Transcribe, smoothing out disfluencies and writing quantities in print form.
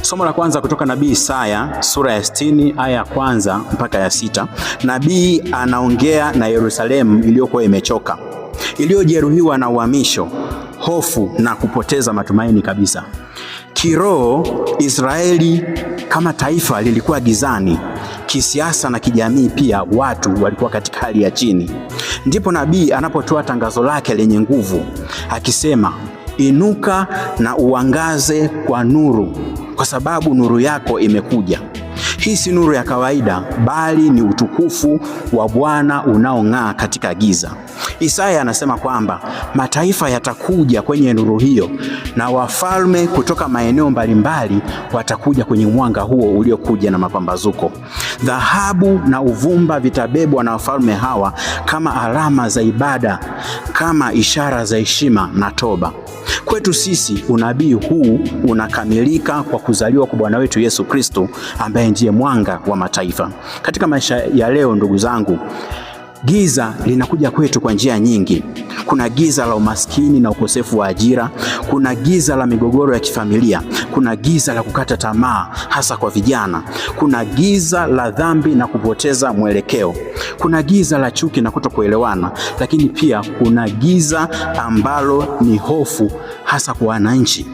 Somo la kwanza kutoka nabii Isaya sura ya 60 aya ya kwanza mpaka ya 6. Nabii anaongea na Yerusalemu iliyokuwa imechoka, iliyojeruhiwa na uhamisho, hofu na kupoteza matumaini kabisa. Kiroho, Israeli kama taifa lilikuwa gizani. Kisiasa na kijamii pia watu walikuwa katika hali ya chini. Ndipo nabii anapotoa tangazo lake lenye nguvu akisema, inuka na uangaze kwa nuru, kwa sababu nuru yako imekuja. Hii si nuru ya kawaida, bali ni utukufu wa Bwana unaong'aa katika giza. Isaya anasema kwamba mataifa yatakuja kwenye nuru hiyo, na wafalme kutoka maeneo mbalimbali watakuja kwenye mwanga huo uliokuja na mapambazuko. Dhahabu na uvumba vitabebwa na wafalme hawa kama alama za ibada, kama ishara za heshima na toba. Kwetu sisi unabii huu unakamilika kwa kuzaliwa kwa Bwana wetu Yesu Kristo, ambaye ndiye mwanga wa mataifa. Katika maisha ya leo, ndugu zangu, giza linakuja kwetu kwa njia nyingi. Kuna giza la umaskini na ukosefu wa ajira, kuna giza la migogoro ya kifamilia, kuna giza la kukata tamaa hasa kwa vijana, kuna giza la dhambi na kupoteza mwelekeo, kuna giza la chuki na kutokuelewana, lakini pia kuna giza ambalo ni hofu hasa kwa wananchi.